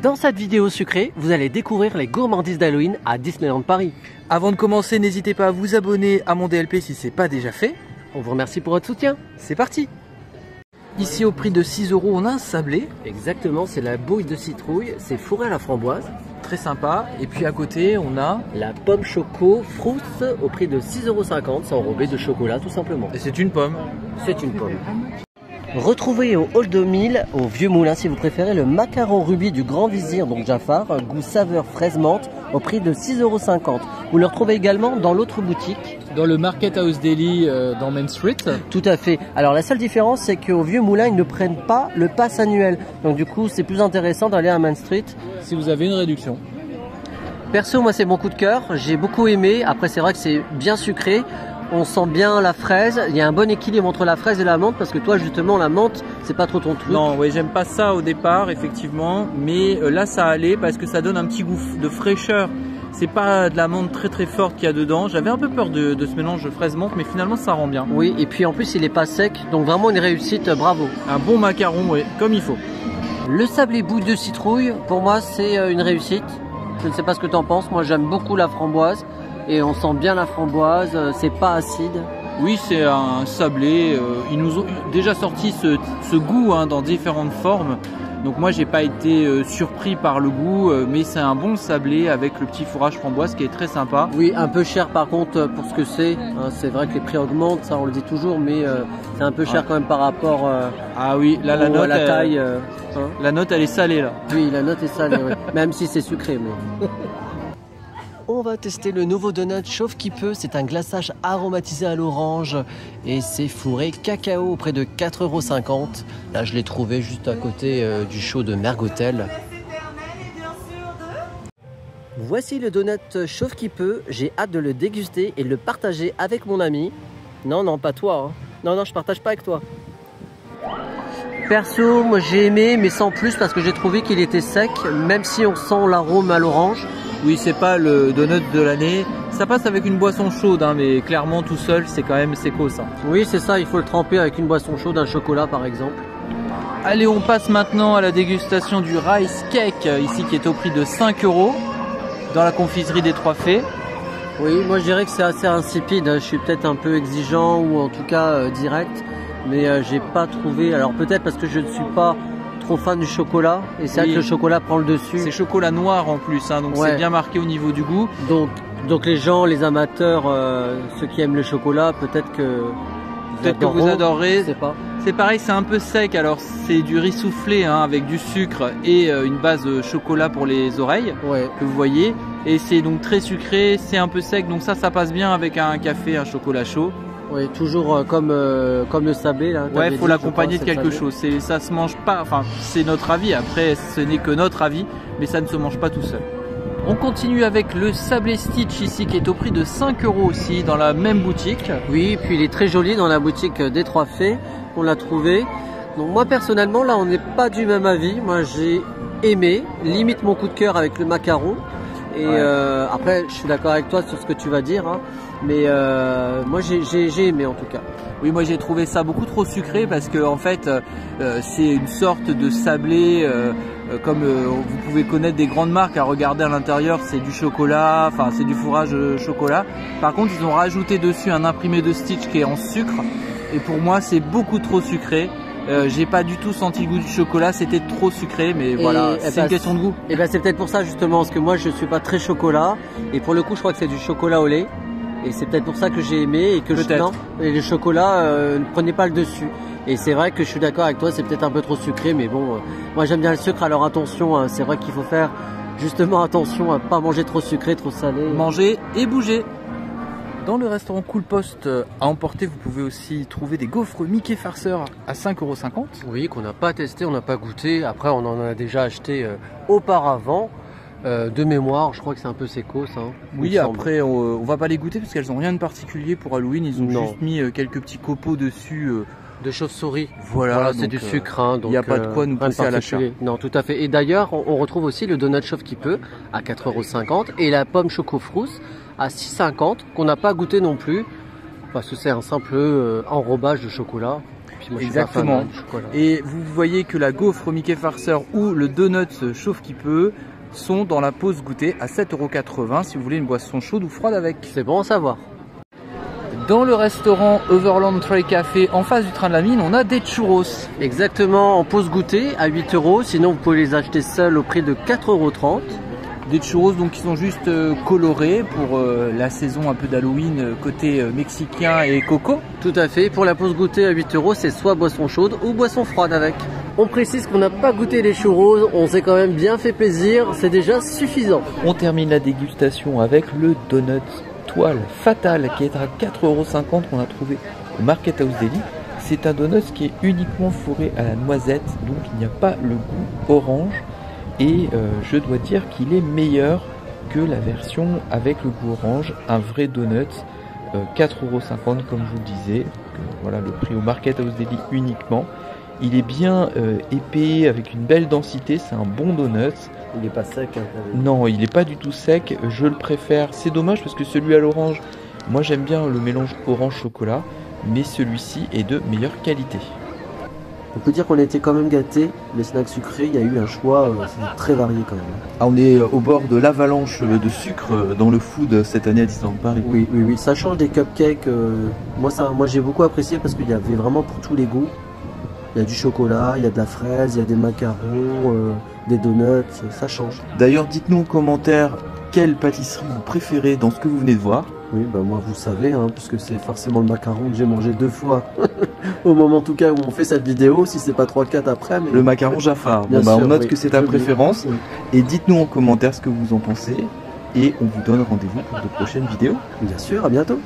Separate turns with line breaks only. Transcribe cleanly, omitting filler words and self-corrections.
Dans cette vidéo sucrée, vous allez découvrir les gourmandises d'Halloween à Disneyland Paris.
Avant de commencer, n'hésitez pas à vous abonner à mon DLP si ce n'est pas déjà fait.
On vous remercie pour votre soutien.
C'est parti. Ici au prix de 6 €, on a un sablé.
Exactement, c'est la bouille de citrouille, c'est fourré à la framboise.
Très sympa. Et puis à côté, on a...
la pomme choco frousse au prix de 6,50 €, c'est enrobé de chocolat tout simplement.
Et c'est une pomme.
C'est une pomme. Retrouvez au Hall 2000, au Vieux Moulin si vous préférez, le macaron rubis du Grand Vizir, donc Jafar, goût saveur fraise menthe, au prix de 6,50 €. Vous le retrouvez également dans l'autre boutique.
Dans le Market House Deli dans Main Street.
Tout à fait. Alors la seule différence, c'est qu'au Vieux Moulin, ils ne prennent pas le pass annuel. Donc du coup, c'est plus intéressant d'aller à Main Street.
Si vous avez une réduction.
Perso, moi c'est mon coup de cœur. J'ai beaucoup aimé. Après, c'est vrai que c'est bien sucré. On sent bien la fraise, il y a un bon équilibre entre la fraise et la menthe parce que toi justement la menthe c'est pas trop ton truc.
Non, ouais, j'aime pas ça au départ effectivement, mais là ça allait parce que ça donne un petit goût de fraîcheur. C'est pas de la menthe très très forte qu'il y a dedans. J'avais un peu peur de ce mélange de fraise-menthe, mais finalement ça rend bien.
Oui, et puis en plus il est pas sec, donc vraiment une réussite, bravo.
Un bon macaron, ouais, comme il faut.
Le sablé bout de citrouille, pour moi c'est une réussite. Je ne sais pas ce que tu en penses, moi j'aime beaucoup la framboise. Et on sent bien la framboise, c'est pas acide.
Oui, c'est un sablé. Ils nous ont déjà sorti ce goût dans différentes formes. Donc moi, j'ai pas été surpris par le goût, mais c'est un bon sablé avec le petit fourrage framboise qui est très sympa.
Oui, un peu cher par contre pour ce que c'est. C'est vrai que les prix augmentent, ça on le dit toujours, mais c'est un peu cher quand même par rapport
ah oui, là la note,
à la taille.
La note, elle est salée là.
Oui, la note est salée, oui. Même si c'est sucré. Mais... On va tester le nouveau donut Chauffe qui peut. C'est un glaçage aromatisé à l'orange et c'est fourré cacao au prix de 4,50 €. Là, je l'ai trouvé juste à côté du show de Mergotel. Voici le donut Chauffe qui peut. J'ai hâte de le déguster et de le partager avec mon ami. Non, non, pas toi. Non, je partage pas avec toi. Perso, moi j'ai aimé, mais sans plus parce que j'ai trouvé qu'il était sec, même si on sent l'arôme à l'orange.
Oui, c'est pas le donut de l'année. Ça passe avec une boisson chaude, mais clairement tout seul, c'est quand même séco ça.
Oui, c'est ça, il faut le tremper avec une boisson chaude, un chocolat par exemple.
Allez, on passe maintenant à la dégustation du Rice Cake, ici qui est au prix de 5 € dans la confiserie des Trois Fées.
Oui, moi je dirais que c'est assez insipide. Je suis peut-être un peu exigeant ou en tout cas direct, mais j'ai pas trouvé. Alors peut-être parce que je ne suis pas trop fan du chocolat et c'est vrai que le chocolat prend le dessus.
C'est chocolat noir en plus, donc ouais. C'est bien marqué au niveau du goût.
Donc les gens, les amateurs, ceux qui aiment le chocolat, peut-être que
vous adorerez.
C'est
pareil, c'est un peu sec. Alors c'est du riz soufflé avec du sucre et une base chocolat pour les oreilles que vous voyez. Et c'est donc très sucré, c'est un peu sec, donc ça passe bien avec un café, un chocolat chaud.
Oui, toujours comme le sablé là.
Ouais, il faut l'accompagner de quelque chose. Ça se mange pas, enfin c'est notre avis, après ce n'est que notre avis, mais ça ne se mange pas tout seul. On continue avec le sablé Stitch ici qui est au prix de 5 € aussi dans la même boutique.
Oui, puis il est très joli dans la boutique des Trois Fées, on l'a trouvé. Donc moi personnellement là on n'est pas du même avis, moi j'ai aimé, limite mon coup de cœur avec le macaron. Et après je suis d'accord avec toi sur ce que tu vas dire, mais moi j'ai aimé en tout cas.
Oui, moi j'ai trouvé ça beaucoup trop sucré parce que en fait c'est une sorte de sablé comme vous pouvez connaître des grandes marques à regarder à l'intérieur, c'est du chocolat, enfin c'est du fourrage chocolat. Par contre ils ont rajouté dessus un imprimé de Stitch qui est en sucre et pour moi c'est beaucoup trop sucré. J'ai pas du tout senti le goût du chocolat, c'était trop sucré, mais voilà, c'est une question de goût.
Et c'est peut-être pour ça justement, parce que moi je suis pas très chocolat, et pour le coup je crois que c'est du chocolat au lait, et c'est peut-être pour ça que j'ai aimé, et que le chocolat ne prenait pas le dessus. Et c'est vrai que je suis d'accord avec toi, c'est peut-être un peu trop sucré, mais bon, moi j'aime bien le sucre, alors attention, c'est vrai qu'il faut faire justement attention à pas manger trop sucré, trop salé.
Manger et bouger. Dans le restaurant Cool Post à emporter, vous pouvez aussi trouver des gaufres Mickey farceurs à 5,50 €.
Oui, qu'on n'a pas testé, on n'a pas goûté. Après, on en a déjà acheté auparavant. De mémoire, je crois que c'est un peu séco ça.
Oui, après, on va pas les goûter parce qu'elles n'ont rien de particulier pour Halloween. Ils ont juste mis quelques petits copeaux dessus.
De chauve-souris.
Voilà,
c'est du sucre.
Il n'y a pas de quoi nous pousser à l'achat.
Non, tout à fait. Et d'ailleurs, on retrouve aussi le donut Chauffe qui peut à 4,50 € et la pomme choco frousse à 6,50 € qu'on n'a pas goûté non plus parce que c'est un simple enrobage de chocolat. Puis moi, je suis
Exactement.
pas fan, du chocolat.
Et vous voyez que la gaufre Mickey farceur ou le donut chauffe qui peut sont dans la pause goûter à 7,80 € si vous voulez une boisson chaude ou froide avec.
C'est bon à savoir.
Dans le restaurant Overland Trail Café en face du train de la mine, on a des churros.
Exactement, en pause goûter à 8 €. Sinon, vous pouvez les acheter seuls au prix de 4,30 €.
Des churros donc qui sont juste colorés pour la saison un peu d'Halloween côté mexicain et coco.
Tout à fait. Pour la pause goûter à 8 €, c'est soit boisson chaude ou boisson froide avec. On précise qu'on n'a pas goûté les churros. On s'est quand même bien fait plaisir. C'est déjà suffisant.
On termine la dégustation avec le donut toile fatale qui est à 4,50 € qu'on a trouvé au Market House Deli. C'est un donut qui est uniquement fourré à la noisette, donc il n'y a pas le goût orange. Et je dois dire qu'il est meilleur que la version avec le goût orange, un vrai donut, 4,50 € comme je vous le disais. Donc, voilà le prix au Market House Deli uniquement. Il est bien épais avec une belle densité, c'est un bon donut.
Il n'est pas sec. Hein,
non, il n'est pas du tout sec, je le préfère. C'est dommage parce que celui à l'orange, moi j'aime bien le mélange orange-chocolat, mais celui-ci est de meilleure qualité.
On peut dire qu'on a été quand même gâtés. Les snacks sucrés, il y a eu un choix très varié quand même.
Ah, on est au bord de l'avalanche de sucre dans le food cette année à Disneyland Paris.
Oui, oui, oui. Ça change des cupcakes. Moi j'ai beaucoup apprécié parce qu'il y avait vraiment pour tous les goûts. Il y a du chocolat, il y a de la fraise, il y a des macarons, des donuts, ça change.
D'ailleurs, dites-nous en commentaire quelle pâtisserie vous préférez dans ce que vous venez de voir.
Oui, bah moi vous savez, hein, puisque c'est forcément le macaron que j'ai mangé 2 fois au moment en tout cas où on fait cette vidéo, si c'est pas 3-4 après. Mais...
Le macaron Jafar.
Bien
Bon,
sûr,
on note
oui,
que c'est ta préférence.
Oui.
Et dites-nous en commentaire ce que vous en pensez. Et on vous donne rendez-vous pour de prochaines vidéos.
Bien sûr, à bientôt.